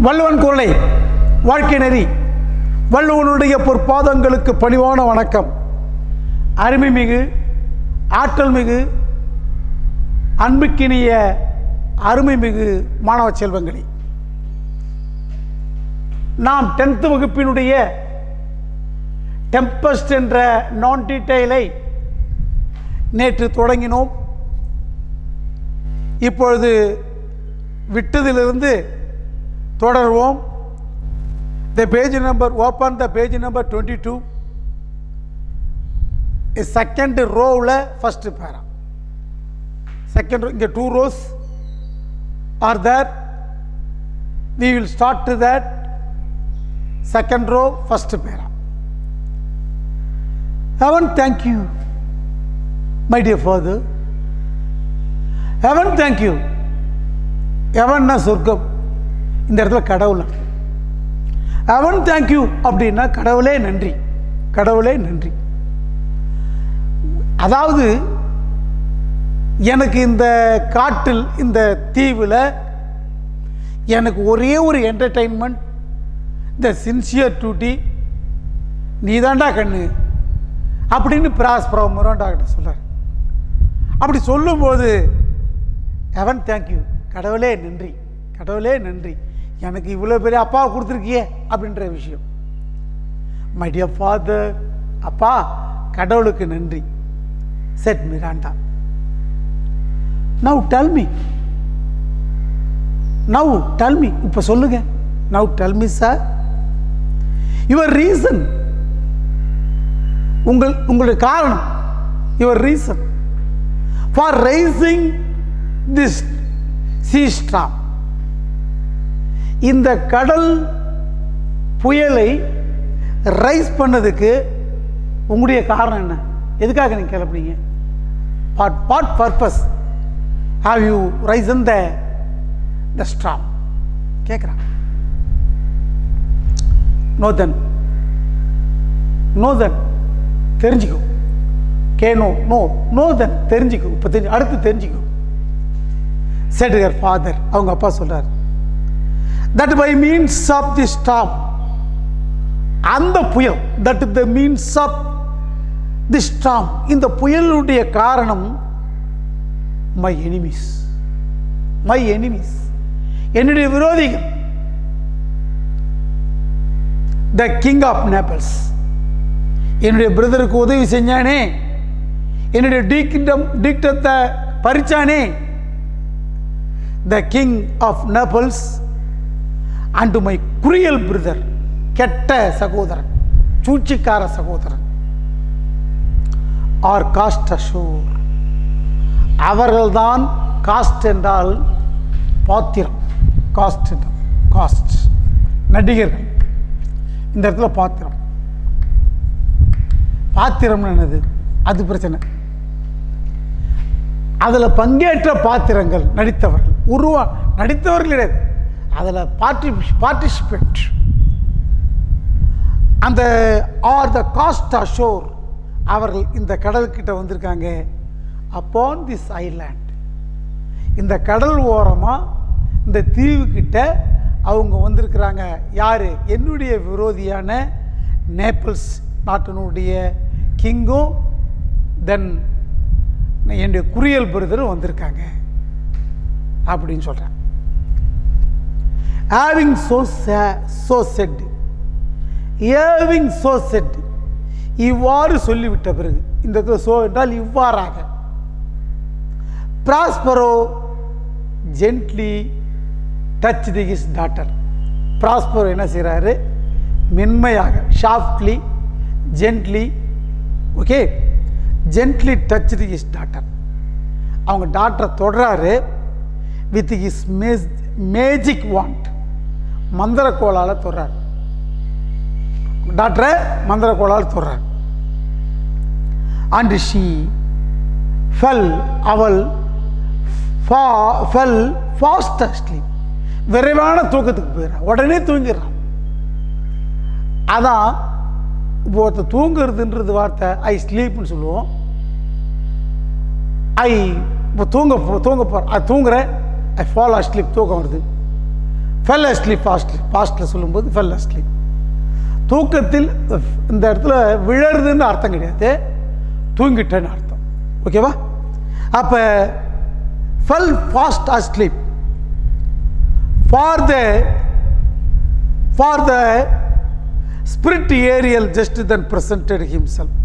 வள்ளுவன் குரலை வாழ்க்கை நெறி வள்ளுவனுடைய பொற்பாதங்களுக்கு பணிவான வணக்கம். அருமைமிகு ஆற்றல் மிகு அன்புக்கினிய அருமைமிகு மாணவ செல்வங்களே, நாம் 10th வகுப்பினுடைய டெம்பஸ்ட் என்ற நான் டீட்டெயிலை நேற்று தொடங்கினோம். இப்பொழுது விட்டதிலிருந்து தொடர்வோம். The page number, open the page number 22. Second row first para. Second row, the 2 rows are there. We will start to that. Second row, first para. Heaven, thank you, my dear father. Heaven, thank you. Heaven na சொர்க்கம், இந்த இடத்துல கடவுள். Heaven, thank you அப்படின்னா கடவுளே நன்றி, கடவுளே நன்றி. அதாவது எனக்கு இந்த காட்டில் இந்த தீவில் எனக்கு ஒரே ஒரு என்டர்டெயின்மெண்ட், இந்த சின்சியர் டியூட்டி, நீ தாண்டா கண்ணு அப்படின்னு பிராஸ்பரமரம் டாக்டர் சொல்கிறார். அப்படி சொல்லும்போது heaven, thank you, கடவுளே நன்றி, கடவுளே நன்றி, எனக்கு இவ்வளோ பெரிய அப்பாவை கொடுத்துருக்கியே அப்படின்ற விஷயம். மை டியர் ஃபாதர், அப்பா கடவுளுக்கு நன்றி. Said Miranda. Now tell me, now tell me, இப்போ சொல்லுங்க. Now tell me sir, your reason, உங்களுடைய காரணம், your reason for raising this sea storm, இந்த கடல் புயலை ரைஸ் பண்ணதுக்கு உங்களுடைய காரணம் என்ன? எதுக்காக நீங்கள் கிளப்புறீங்க? What purpose have you raised the storm கேட்குறான். நோதன், நோதன் தெரிஞ்சுக்கோ, கேனோ நோ நோதன் தெரிஞ்சுக்கோ, இப்போ அடுத்து தெரிஞ்சுக்கோ. said her father, அவங்க அப்பா சொல்றார், that by means of the storm, அந்த புயல், that the means of the storm, இந்த புயலுடைய காரணம் my enemies, my enemies, என்னுடைய விரோதிகள், the king of Naples, என்னுடைய பிரதருக்கு உதவி செஞ்சானே, என்னுடைய டீக்டத்தை பறிச்சானே, the king of Naples and my cruel brother, கெட்ட சகோதரன், சூழ்ச்சிக்கார சகோதரன், ஆர் காஸ்ட் அஷோர், அவர்கள்தான். காஸ்ட் என்றால் பாத்திரம், காஸ்ட் என்றால் காஸ்ட் நடிகர்கள், இந்த இடத்துல பாத்திரம். பாத்திரம் என்னது? அது பிரச்சனை. அதில் பங்கேற்ற பாத்திரங்கள், நடித்தவர்கள், நடித்தவர்கள் கிடையாது, அதில் பார்ட்டிசிபெண்ட். அந்த ஆர் த காஸ்ட் அஷோர், அவர்கள் இந்த கடல்கிட்ட வந்திருக்காங்க. அப்பான் திஸ் ஐலாண்ட், இந்த கடல் ஓரமாக இந்த தீவுக்கிட்ட அவங்க வந்திருக்கிறாங்க. யார்? என்னுடைய விரோதியான நேபிள்ஸ் நாட்டினுடைய கிங்கும் தென் என்னுடைய குரியல் பிரதரும் வந்திருக்காங்க அப்படின்னு சொல்கிறேன். having so said, having so said, இவ்வாறு சொல்லிவிட்ட பிறகு, இந்த சோ என்றால் இவ்வாறாக. Prospero gently touch the his daughter, Prospero என்ன செய்கிறாரு? மென்மையாக, softly, gently, okay, gently touch the his daughter, அவங்க டாக்டரை தொடராரு. வித் ஹிஸ் மேஜிக் வாண்ட், மந்திரக்கோளால் தொடரார். டாக்டரை மந்திரக்கோளால் தொடரார். அண்ட் ஷீ ஃபெல், அவள் ஃபெல் ஃபாஸ்ட் அஸ்லீப், விரைவான தூக்கத்துக்கு போயிடறான், உடனே தூங்கிடுறான். அதான் இப்போ ஒருத்தர் தூங்குறதுன்றது வார்த்தை ஐ ஸ்லீப்னு சொல்லுவோம். இப்போ தூங்க போகிறேன், அது தூங்குறேன், ஐ ஃபால் அஸ்லீப், தூக்கம் வருது. ஃபெல் அஸ்லீப் பாஸ்டில் சொல்லும்போது ஃபெல் அஸ்லீப். தூக்கத்தில் இந்த இடத்துல விழருதுன்னு அர்த்தம் கிடையாது, தூங்கிட்டேன்னு அர்த்தம். ஓகேவா? அப்போ fell fast asleep for the spirit Ariel just then presented himself.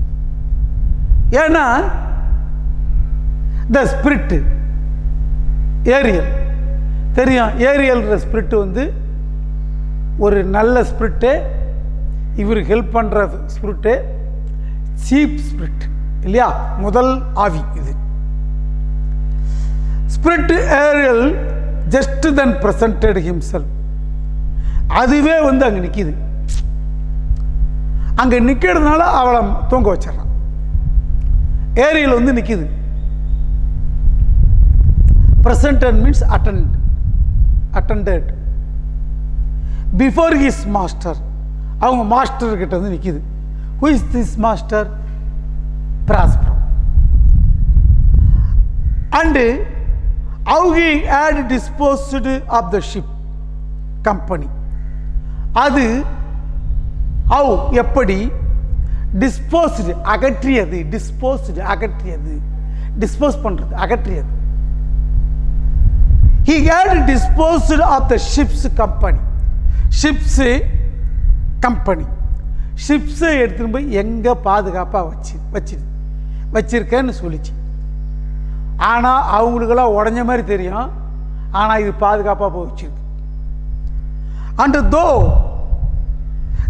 ஏன்னா த ஸ்பிரிட் ஏரியல் தெரியும், ஏரியல்ன்ற ஸ்பிரிட் வந்து ஒரு நல்ல ஸ்பிரிட்டு, இவருக்கு ஹெல்ப் பண்ணுற ஸ்பிரிட்டு, சீப் ஸ்பிரிட் இல்லையா, முதல் ஆவி இது. Spirit Ariel just then presented himself. அதுவே வந்து அங்கே நிற்கிது. அங்கே நிற்கிறதுனால அவளை தூங்க வச்சிடறான். ஏரியல் வந்து நிற்கிது. Presented means attended before his master. அவங்க மாஸ்டர் கிட்ட வந்து நிற்கிது. Who is this master? Prospero. And how he had disposed of the ship company. அது how எப்படி disposed அகற்றியது, disposed அகற்றியது, dispose பண்றது அகற்றியது. He had disposed of the ship's company. ships company ships எடுத்துட்டு போய் எங்க பாதுகாப்பா வச்சிருக்கேன்னு சொல்லிச்சு. ஆனால் அவங்களுக்கெல்லாம் உடஞ்ச மாதிரி தெரியும், ஆனால் இது பாதுகாப்பாக போய் வச்சிருக்கு. And though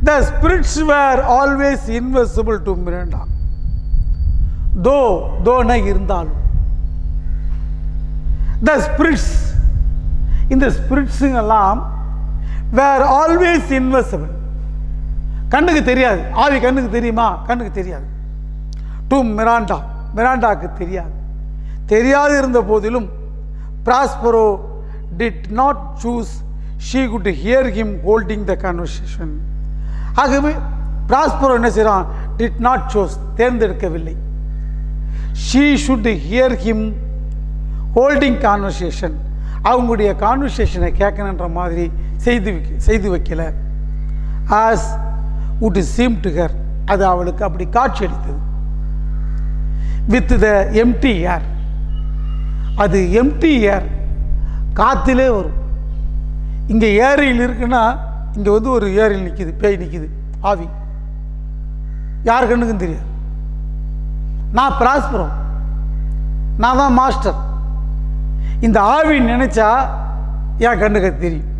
the spirits were always invisible to Miranda. தோனா இருந்தாலும் த ஸ்பிரிட்ஸ், இந்த ஸ்பிரிட்ஸுங்கெல்லாம் வேர் ஆல்வேஸ் இன்வெசிபிள். கண்ணுக்கு தெரியாது. ஆவி கண்ணுக்கு தெரியுமா? கண்ணுக்கு தெரியாது. டு மிராண்டாக்கு தெரியாது. தெரியாது இருந்த போதிலும் Prospero did not choose. She could hear him holding the conversation. ஆகவே பிராஸ்பரோ என்ன செய்கிறான்? டிட் நாட் சூஸ், தேர்ந்தெடுக்கவில்லை. She should hear him holding conversation. அவங்களுடைய கான்வர்சேஷனை கேட்கணுன்ற மாதிரி செய்து வைக்கல. As would seem to her, அது அவளுக்கு அப்படி காட்சி அளித்தது. வித் த எம்டி ஏர், அது எம்டி ஏர், காத்திலே வரும். இங்கே ஏரியில் இருக்குன்னா இங்கே வந்து ஒரு ஏரியில் நிற்கிது, பேய் நிற்கிது, ஆவி. யார் கண்ணுக்கும் தெரியாது. நான் பிராஸ்பரோ, நான் தான் மாஸ்டர். இந்த ஆவி நினைச்சா என் கண்ணுக்கு தெரியும்.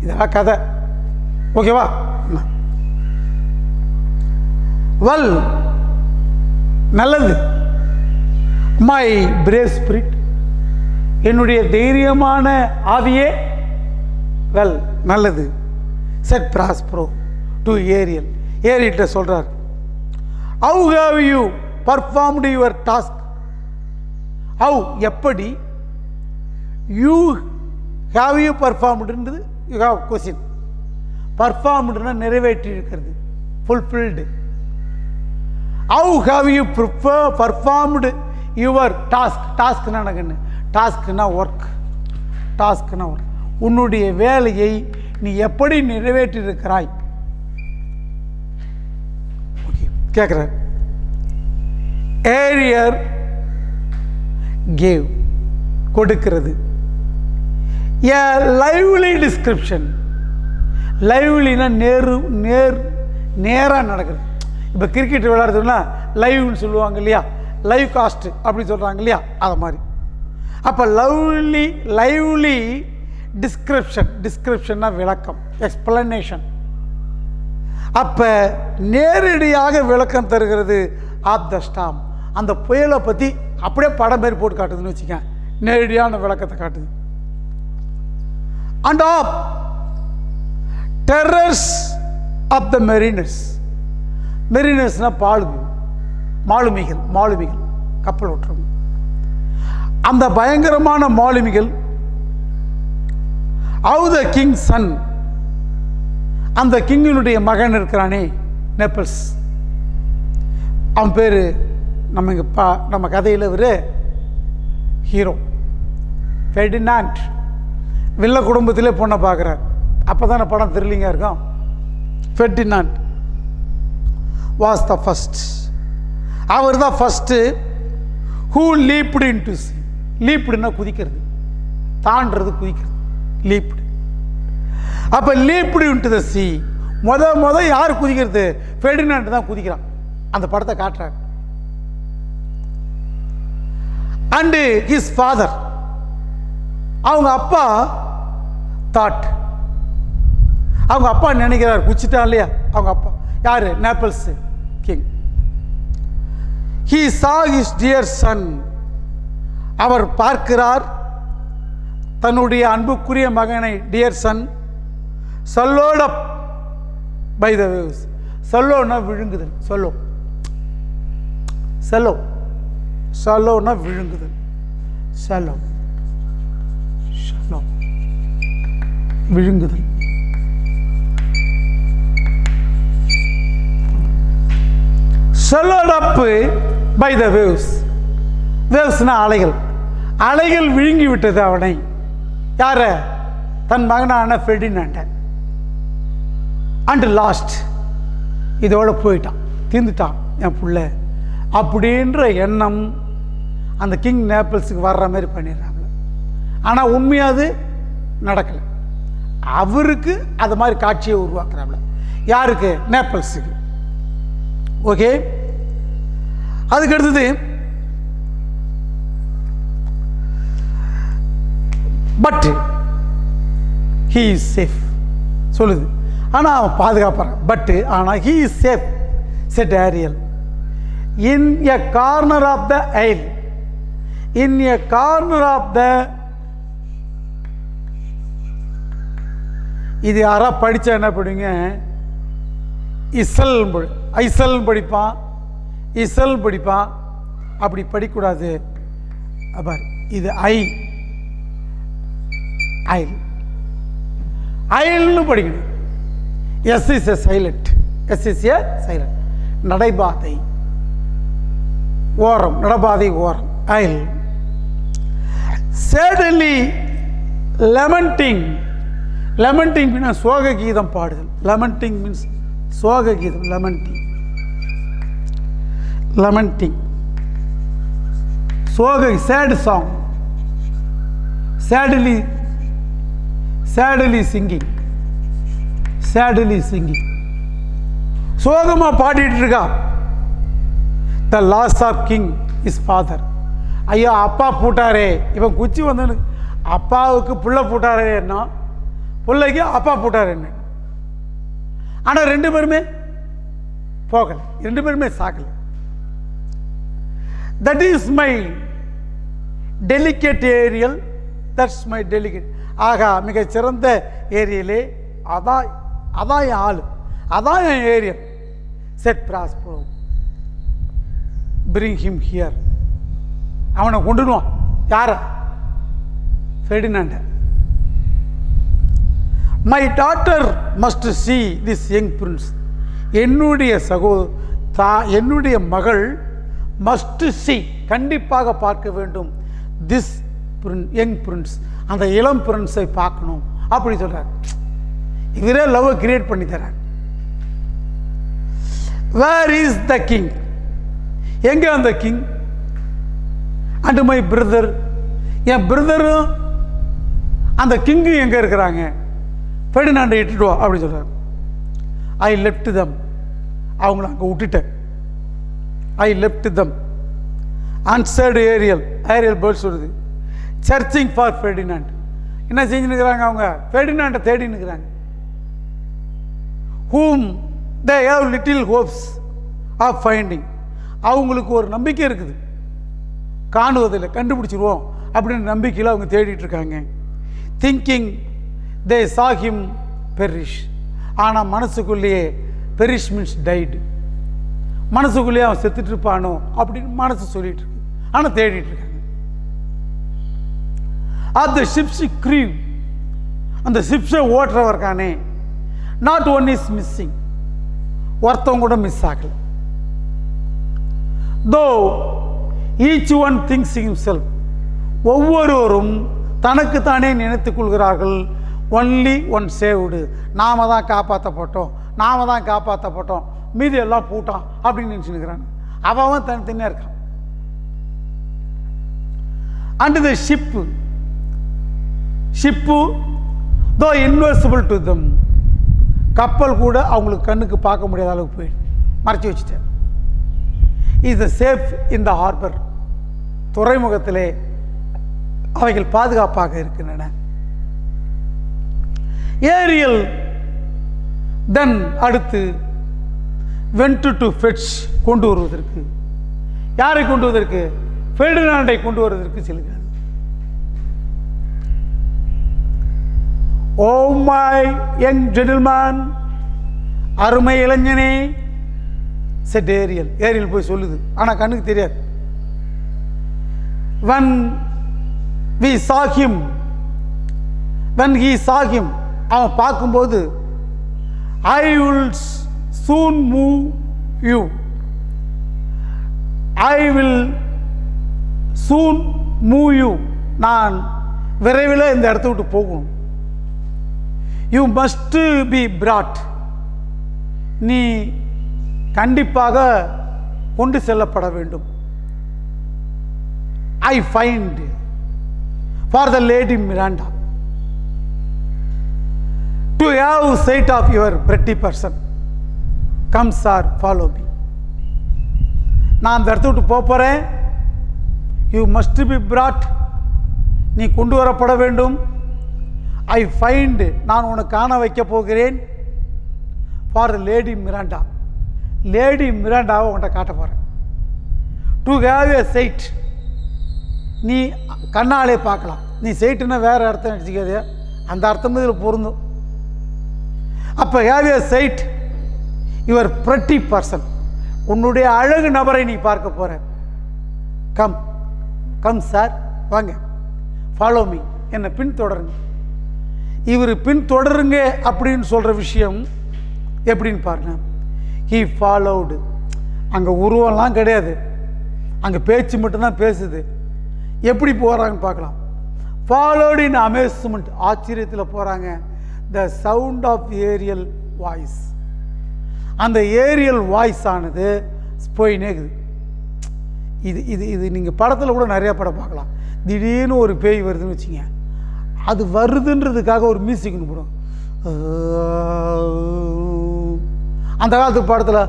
இதெல்லாம் கதை. ஓகேவா? வெல், நல்லது. மை பிரேவ் ஸ்பிரிட், என்னுடைய தைரியமான ஆவியே. வெல், நல்லது. Said Prospero to Ariel. ஏரியல்கிட்ட சொல்றார், how have you performed your task. How எப்படி, யூ ஹேவ் யூ பர்ஃபார்ம்டுன்றது யூ ஹேவ் கொஸ்டின். பர்ஃபார்ம்டுனா நிறைவேற்றி இருக்கிறது, fulfilled. How have you performed your task. டாஸ்க்னா என்ன? டாஸ்க்னா ஒர்க். டாஸ்க்னா ஒர்க். உன்னுடைய வேலையை நீ எப்படி நிறைவேற்றிருக்கிறாய்? ஓகே, கேட்குற. ஏரியர் கேவ், கொடுக்கிறது. ஏ லைவ்லி டிஸ்கிரிப்ஷன். லைவ்லினா நேராக நடக்குது. இப்போ கிரிக்கெட் விளையாடுறதுன்னா லைவ்னு சொல்லுவாங்க இல்லையா, லைவ் காஸ்ட் அப்படி சொல்கிறாங்க இல்லையா, அதை மாதிரி. அப்போ லைவ்லி டிஸ்கிரிப்ஷன்னா விளக்கம், எக்ஸ்பிளனேஷன். அப்போ நேரடியாக விளக்கம் தருகிறது ஆப் த ஸ்டாம். அந்த புயலை பற்றி அப்படியே படம் மாரி போட்டு காட்டுதுன்னு வச்சுக்க, நேரடியான விளக்கத்தை காட்டுது. And of terrors of the mariners. மெரினர்ஸ்னால் மாலுமிகள், கப்பல் ஓட்டுறவங்க. அந்த பயங்கரமான மாலுமிகள். ஹவ் த கிங் சன், அந்த கிங்கினுடைய மகன் இருக்கிறானே நேப்பிள்ஸ், அவன் பேர் நம்ம கதையில் ஒரு ஹீரோ ஃபெர்டினாண்ட். வில்ல குடும்பத்திலே பொண்ணை பார்க்குறார். அப்போ தானே படம் த்ரில்லிங்காக இருக்கும். Ferdinand was the first. அவர் தான் first who leaped into sea. லீப்டுன்னா குதிக்கிறது, தாண்டது, குதிக்கிறது, லீப்டு. அப்போ லீப்டு இன்டு த சி. முத யார் குதிக்கிறது? ஃபெர்டினாண்ட் தான் குதிக்கிறான். அந்த படத்தை காட்டுறாங்க. அண்டு ஹிஸ் ஃபாதர், அவங்க அப்பா தாட், அவங்க அப்பா நினைக்கிறார் குச்சிட்டான் இல்லையா அவங்க அப்பா. யாரு? Naples king. he saw his dear son. அவர் பார்க்கிறார் தன்னுடைய அன்புக்குரிய மகனை, dear son, swallowed up by the waves. சொல்லோன்னா விழுங்குதல், சொல்லோன்னா விழுங்குதல், விழுங்குதல். swallowed up by the waves. வேவ்ஸ்னா அலைகள். அலைகள் விழுங்கி விட்டது அவனை. யார? தன் மகனான ஃபெர்டினாண்ட. அண்ட் லாஸ்ட், இதோட போயிட்டான், தீர்ந்துட்டான் என் புள்ள அப்படின்ற எண்ணம் அந்த கிங் நேபிள்ஸுக்கு வர்ற மாதிரி பண்ணிடுறாங்க. ஆனால் உண்மையாக அது நடக்கலை. அவருக்கு அது மாதிரி காட்சியை உருவாக்குறாங்க. யாருக்கு? நேபிள்ஸுக்கு. ஓகே. அதுக்கு அடுத்தது பட் ஹீ இஸ் சேஃப் சொல்லுது. ஆனால் அவன் பாதுகாப்பான். பட்டு ஆனால் he is safe said Ariel in a corner of the isle. In a corner of the, இது யாரா படித்தா என்ன படிங்க? ஐசல் படிப்பான், இசல் படிப்பான். அப்படி படிக்கூடாது. அப்பார், இது ஐல் ஐல்னு படிக்கணும். S is a silent, S is a silent. நடைபாதை ஓரம், நடபாதை ஓரம், ஐல். சேடலி லெமண்டிங். லெமண்டிங் மீன்ஸ் சோக கீதம் பாடுதல். லெமண்டிங் மீன்ஸ் சோக கீதம். லெமண்டிங் சோக, சேட் சாங். சேடலி சிங்கிங். சோகமா பாடிட்டு இருக்கா. The loss of king is father. ஐயா அப்பா பூட்டாரே, இவன் குச்சி வந்து அப்பாவுக்கு புள்ள பூட்டாரே என்ன, பிள்ளைக்கு அப்பா பூட்டார் என்ன. ஆனால் ரெண்டு பேருமே போகலை, ரெண்டு பேருமே சாக்கலை. That is my delicate Ariel, that's my delicate. ஆகா, மிகச்சிறந்த ஏரியலே, அதான் என் ஆள், அதான் என் Ariel. Said Prospero, bring him here. அவனை கொண்டுடுவான். யார? ஃபெர்டினாண்ட. My daughter must see this young prince. என்னுடைய மகள் மஸ்ட் சி, கண்டிப்பாக பார்க்க வேண்டும். திஸ் யங் பிரின்ஸ், அந்த இளம் பிரின்ஸை பார்க்கணும் அப்படி சொல்றார். இவரே லவ் கிரியேட் பண்ணி தரார். Where is the king? எங்க அந்த கிங்? அண்ட் மை பிரதர், என் பிரதரும் அந்த கிங்கு எங்க இருக்கிறாங்க? ஃபெர்டினாண்டை இட்டுடுவா அப்படி சொல்றாரு. ஐ லெஃப்ட் தம், அவங்கள அங்கே விட்டுட்டேன். I left them answered Ariel. Bird சொல்லுது. Searching for Ferdinand. என்ன செஞ்சுன்னுக்கிறாங்க? அவங்க ஃபெர்டினாண்டை தேடின்னு இருக்கிறாங்க. whom they have little hopes of finding. அவங்களுக்கு ஒரு நம்பிக்கை இருக்குது, காணுவதில் கண்டுபிடிச்சிருவோம் அப்படின்னு நம்பிக்கையில் அவங்க தேடிட்டு இருக்காங்க. Thinking they saw him perish. ஆனால் மனசுக்குள்ளேயே perish means died, மனசுக்குள்ளேயே அவன் செத்துட்டு இருப்பானோ அப்படின்னு மனசு சொல்லிட்டு இருக்கு. ஆனால் தேடிட்டு இருக்காங்க. at the ship's crew, அந்த ஷிப்ஸை ஓட்டுறவர்கானே, நாட் ஒன் இஸ் மிஸ்ஸிங், ஒருத்தவங்க கூட மிஸ் ஆகல. தோ ஈச் ஒன் திங்ஸ் ஹிம்செல்ஃப், ஒவ்வொருவரும் தனக்குத்தானே நினைத்துக் கொள்கிறார்கள். ஒன்லி ஒன் சேவ்டு, நாம தான் காப்பாற்றப்பட்டோம், நாம தான் காப்பாற்றப்பட்டோம், மீதி எல்லாம் பூட்டான் அப்படின்னு நினச்சிருக்கிறாங்க. அவன் தனித்தனியாக இருக்கான். அண்ட் த ஷிப்பு தோ இன்வெர்சிபிள் டு தம், கப்பல் கூட அவங்களுக்கு கண்ணுக்கு பார்க்க முடியாத அளவுக்கு போயிடு மறைச்சி வச்சுட்டேன். Is the safe in the harbour, துறைமுகத்திலே அவைகள் பாதுகாப்பாக இருக்கின்றன. ஏரியல் தென் அடுத்து வென்ட் டு ஃபெட்ச், கொண்டு வருவதற்கு. யாரை கொண்டு வருவதற்கு? ஃபெர்டினாண்டை கொண்டு வருவதற்கு செல்கிறார். ஓ மை யங் ஜென்டில்மேன், அருமை இளைஞனே, செட் ஏரியல். ஏரியல் போய் சொல்லுது, ஆனால் கண்ணுக்கு தெரியாது. when we saw him, when he saw him, அவன் பார்க்கும்போது I will soon move you, I will soon move you, நான் விரைவில் இந்த இடத்த விட்டு போகணும். You must be brought, நீ கண்டிப்பாக கொண்டு செல்லப்பட வேண்டும். I find for the lady Miranda to have sight of your pretty person, come sir, follow me. நான் அந்த இடத்த விட்டு போகிறேன். You must be brought, நீ கொண்டு வரப்பட வேண்டும். I find, நான் உனக்கு காண வைக்க போகிறேன். for the lady Miranda, lady மிராண்டாவை உன்கிட்ட காட்ட போகிறேன். டு ஹேவ் ஏ சைட், நீ கண்ணாலே பார்க்கலாம். நீ சைட்டுன்னா வேறு அர்த்தம் நினச்சிக்காதே, அந்த அர்த்தம் இதில் பொருந்தும். அப்போ have a sight your pretty person, உன்னுடைய அழகு நபரை நீ பார்க்க போகிற. கம் கம் சார், வாங்க, ஃபாலோ மீ, என்னை பின்தொடருங்க. இவர் பின்தொடருங்க அப்படின்னு சொல்கிற விஷயம் எப்படின்னு பாருங்க. ஹீ ஃபாலோடு, அங்கே உருவம்லாம் கிடையாது, அங்கே பேச்சு மட்டும்தான் பேசுது. எப்படி போகிறாங்கன்னு பார்க்கலாம். ஃபாலோடு இன் அமேஸ்மெண்ட், ஆச்சரியத்தில் போகிறாங்க. The sound of Ariel voice, அந்த ஏரியல் வாய்ஸ் ஆனது போயினேக்குது. இது இது இது நீங்கள் படத்தில் கூட நிறையா படம் பார்க்கலாம். திடீர்னு ஒரு பேய் வருதுன்னு வச்சுங்க, அது வருதுன்றதுக்காக ஒரு மியூசிக் போடும். அந்த காலத்து படத்தில்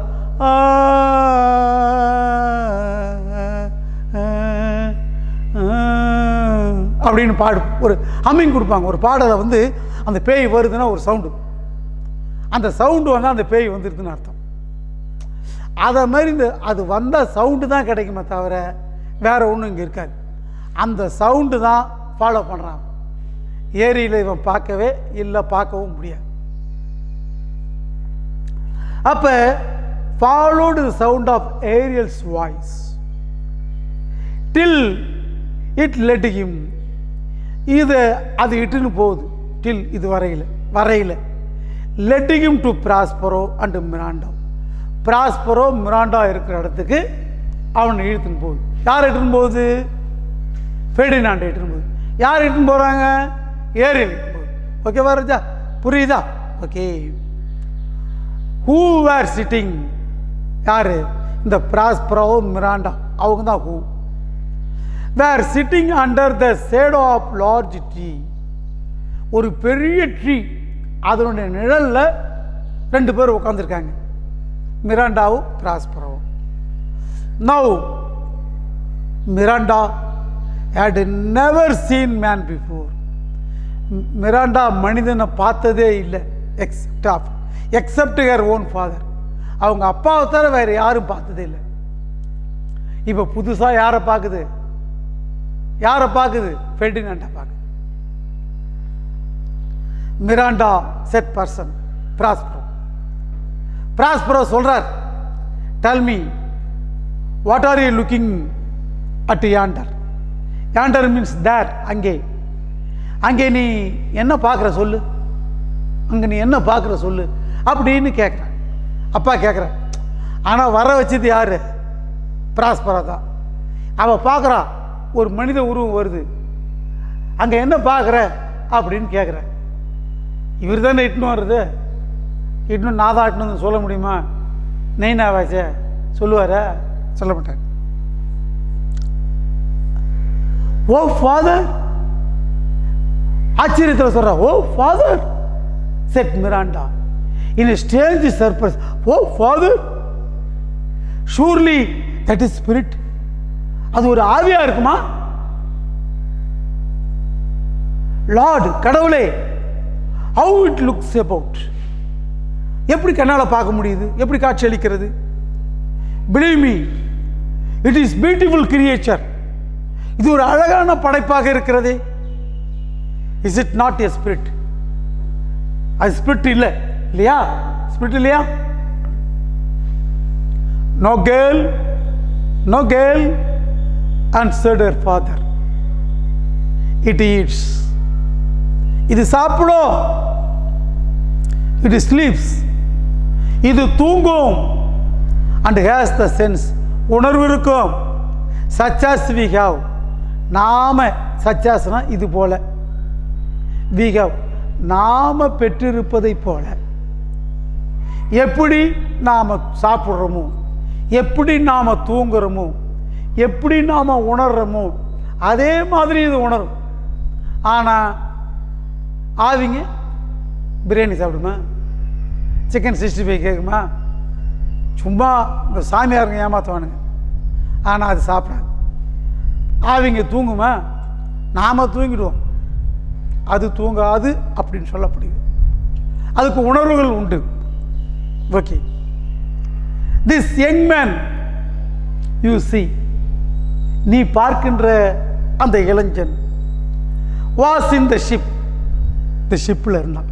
அப்படின்னு ஒரு ஹம்மிங் கொடுப்பாங்க. ஒரு பாடலை வந்து அந்த பேய் வருதுன்னா ஒரு சவுண்டு, அந்த சவுண்டு வந்தால் அந்த பேய் வந்துருதுன்னு அர்த்தம். அதை மாதிரி இந்த அது வந்தால் சவுண்டு தான் கிடைக்குமே தவிர வேறு ஒன்றும் இங்கே இருக்காது. அந்த சவுண்டு தான் ஃபாலோ பண்ணுறான். ஏரியில் இவன் பார்க்கவே இல்லை, பார்க்கவும் முடியாது. அப்போ followed the sound of Ariel's voice till it led him, இது அது இட்டுன்னு போகுது. till இது வரையில் led him to Prospero and Miranda. Prospero Miranda இருக்கிற இடத்துக்கு அவனை இழுத்துன்னு போகுது. யார் இட்டுன்னு போகுது? ஃபெர்டினாண்டை இட்டுன்னு போகுது. யார் இட்டுன்னு போகிறாங்க? ஏரியல் இட்டுன்னு போகுது. ஓகே வரஜா, புரியுதா? ஓகே. ஹூ வேர் சிட்டிங், யார்? இந்த ப்ராஸ்பரோ மிராண்டா, அவங்க தான் who. Where sitting under the shadow of large tree, ஒரு பெரிய ட்ரீ, அதனுடைய நிழலில் ரெண்டு பேர் உட்காந்துருக்காங்க, மிராண்டாவும் ப்ராஸ்பரோவும். Now Miranda had never seen man before. Miranda மனிதனை பார்த்ததே இல்லை, எக்ஸப்ட் ஹர் ஓன் ஃபாதர். அவங்க அப்பாவை தவிர வேறு யாரும் பார்த்ததே இல்லை. இப்போ புதுசாக யாரை பார்க்குது? ஃபெர்டினாண்டா பார்க்குது. மிராண்டா செட் பர்சன் ப்ராஸ்பரோ சொல்கிறார், tell me what are you looking at yonder. Yonder means there, அங்கே நீ என்ன பார்க்குற சொல்லு, அங்கே நீ என்ன பார்க்குற சொல்லு அப்படின்னு கேட்குறேன். அப்பா கேட்குறேன். ஆனால் வர வச்சது யார்? ப்ராஸ்பரா தான். அவள் பார்க்குறா, ஒரு மனித உருவம் வருது. அங்கே என்ன பார்க்குற அப்படின்னு கேட்குறேன். இவர் தானே இட்டுன்னு வர்றது, இட்டுன்னு நாதா இட்டுன்னு சொல்ல முடியுமா? நெய்னாவாச்சே சொல்லுவாரா? சொல்ல மாட்டார். ஓ ஃபாதர், ஆச்சரியத்தில் சொல்ற, oh father said Miranda in a strange surprise. Oh father, surely that is spirit. அது ஒரு ஆவியா இருக்குமா? லார்ட், கடவுளே, how it looks about. எப்படி கண்ணால பார்க்க முடியுது, எப்படி காட்சி அளிக்கிறது? believe me, it is beautiful creature. இது ஒரு அழகான படைப்பாக இருக்கிறது. is it not a spirit? அது ஸ்பிரிட் இல்லை இல்லையா? ஸ்பிரிட் இல்லையா? no girl, no girl answered her father, it eats. இது சாப்பிடும், it sleeps, இது தூங்கும், and has the sense, உணர்வு இருக்கும், such as we have. நாம such as இது போல, we have நாம பெற்றிருப்பதை போல. எப்படி நாம சாப்பிட்றோமோ, எப்படி நாம தூங்குறோமோ, எப்படி நாம உணர்றோமோ அதே மாதிரி இது உணரும். ஆனால் ஆவிங்க பிரியாணி சாப்பிடுமா, சிக்கன் 65 கேட்குமா? சும்மா இந்த சாமியாருங்க ஏமாற்றுவானுங்க, ஆனால் அது சாப்பிடாது. ஆவிங்க தூங்குமா? நாம் தூங்கிடுவோம், அது தூங்காது அப்படின்னு சொல்லப்படுது. அதுக்கு உணர்வுகள் உண்டு. Okay, this young man you see, நீ பார்க்கின்ற அந்த இளைஞன் was in the ship, இந்த ஷிப்பில் இருந்தான்.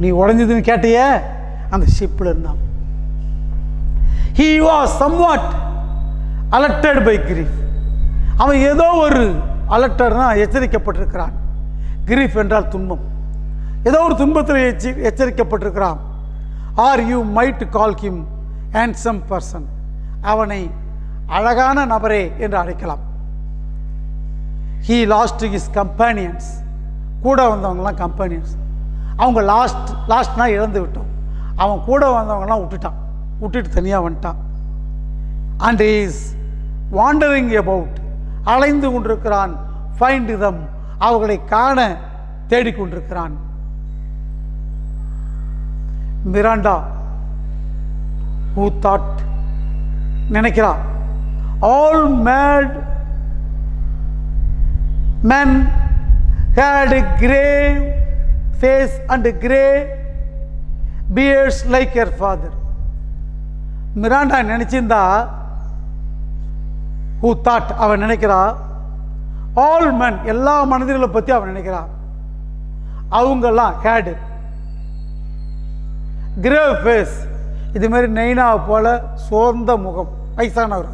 நீ உடஞ்சதுன்னு கேட்டிய, அந்த ஷிப்பில் இருந்தான். he was somewhat alerted by grief. அவன் ஏதோ ஒரு அலர்ட்டர்னா எச்சரிக்கப்பட்டிருக்கிறான். கிரீஃப் என்றால் துன்பம். ஏதோ ஒரு துன்பத்தில் எச்சரிக்கப்பட்டிருக்கிறான். Are you might call him handsome person, அவனை அழகான நபரே என்று அழைக்கலாம். ஹீ லாஸ்ட் ஹிஸ் கம்பேனியன்ஸ், கூட வந்தவங்கலாம் கம்பேனியன்ஸ். அவங்க லாஸ்ட்னா இழந்து விட்டோம். அவன் கூட வந்தவங்கலாம் விட்டுட்டு தனியாக வந்துட்டான். அண்ட் இஸ் வாண்டரிங் அபவுட், அலைந்து கொண்டிருக்கிறான். ஃபைண்ட் தம், அவர்களை காண தேடிக்கொண்டிருக்கிறான். மிராண்டா who thought, நினைக்கிறான், all mad men had a grave face and grey beards like her father. Miranda நினைச்சிருந்தா, who thought, அவன் நினைக்கிறா, all men, எல்லா மனிதர்களை பற்றி அவன் நினைக்கிறான். அவங்கெல்லாம் had grey face, இது மாதிரி நெய்னாவை போல சோர்ந்த முகம், வயசானவர்.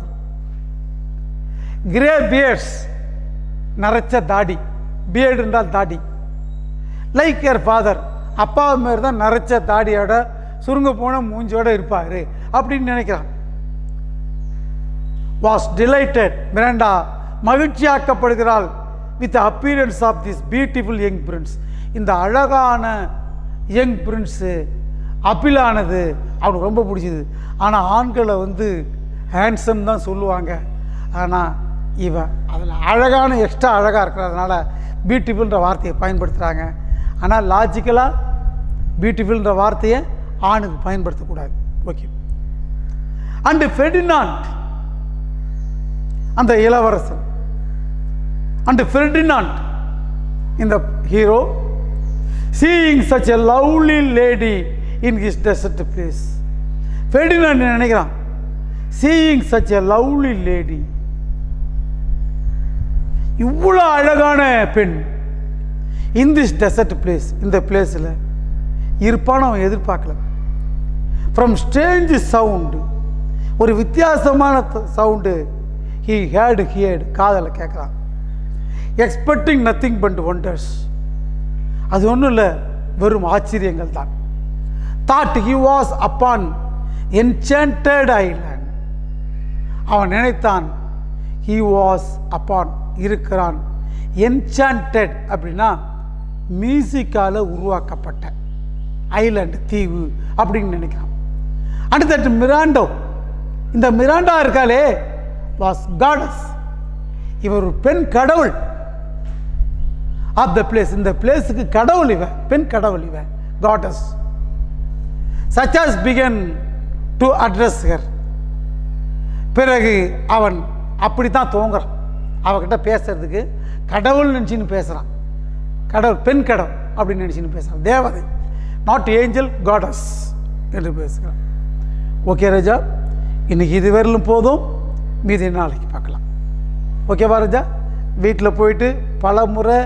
கிரே பியர்ஸ், நரைச்ச தாடி. பியர்டு என்றால் தாடி. லைக் யர் ஃபாதர், அப்பா மாரி தான் நரைச்ச தாடியோட சுருங்க போன மூஞ்சோட இருப்பார் அப்படின்னு நினைக்கிறான். வாஸ் டிலைட்டட், மிராண்டா மகிழ்ச்சியாக்கப்படுகிறாள். With appearance of this beautiful young prince, இந்த அழகான யங் பிரின்ஸு அப்பிலானது அவனுக்கு ரொம்ப பிடிச்சிது. ஆனால் ஆண்களை ஹேண்ட்ஸம் தான் சொல்லுவாங்க. ஆனால் இவன் அதில் அழகான எக்ஸ்ட்ரா அழகாக இருக்கிறதுனால பியூட்டிஃபுல்ன்ற வார்த்தையை பயன்படுத்துகிறாங்க. ஆனால் லாஜிக்கலாக பியூட்டிஃபுல்ன்ற வார்த்தையை ஆணுக்கு பயன்படுத்தக்கூடாது. ஓகே. அண்டு ஃபெர்டினாண்ட், அந்த இளவரசன், அண்டு ஃபெர்டினாண்ட் இந்த hero, seeing such a lovely lady in his desert place. Ferdinand நினைக்கிறான், seeing such a lovely lady, இவ்வளோ அழகான பெண் in this desert place, இந்த பிளேஸில் இருப்பான்னு அவன் எதிர்பார்க்கல. from strange sound, ஒரு வித்தியாசமான சவுண்டு he had heard, காதில் கேட்குறான். expecting nothing but wonders, அது ஒன்றும் இல்லை, வெறும் ஆச்சரியங்கள் தான். thought he was upon enchanted island, அவன் நினைத்தான் he was upon, இருக்கிறான் என்சாண்டட் அப்படின்னா மியூசிக்கால் உருவாக்கப்பட்ட ஐலண்ட், தீவு அப்படின்னு நினைக்கலாம். அடுத்தது மிராண்டோ. இந்த மிராண்டா இருக்காளே வாஸ் காடஸ். இவர் ஒரு பெண் கடவுள் ஆஃப் த பிளேஸ். இந்த பிளேஸுக்கு கடவுள் இவன், பெண் கடவுள் இவன், goddess. Such as began to address her. பிறகு அவன் அப்படித்தான் தோங்குறான். அவகிட்ட பேசுறதுக்கு கடவுள் நினச்சின்னு பேசுகிறான். கடவுள், பெண் கடவுள் அப்படின்னு நினச்சின்னு பேசுகிறான். தேவதை, நாட் ஏஞ்சல், காடஸ் என்று பேசுகிறான். ஓகே ராஜா, இன்னைக்கு இதுவரையிலும் போதும், மீதி நாளைக்கு பார்க்கலாம். ஓகேவா ராஜா? வீட்டில் போயிட்டு பல முறை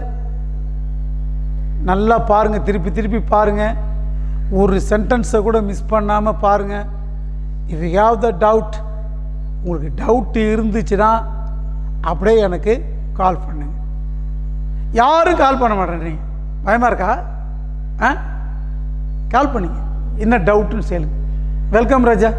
நல்லா பாருங்கள், திருப்பி திருப்பி பாருங்கள். ஒரு சென்டென்ஸை கூட மிஸ் பண்ணாமல் பாருங்கள். If you have the doubt, உங்களுக்கு டவுட் இருந்துச்சுன்னா அப்படியே எனக்கு கால் பண்ணுங்க. யாரும் கால் பண்ண மாட்டேன்றீங்க, பயமாக இருக்கா? கால் பண்ணிங்க, என்ன டவுட்டுன்னு சொல்லுங்க. வெல்கம் ராஜா.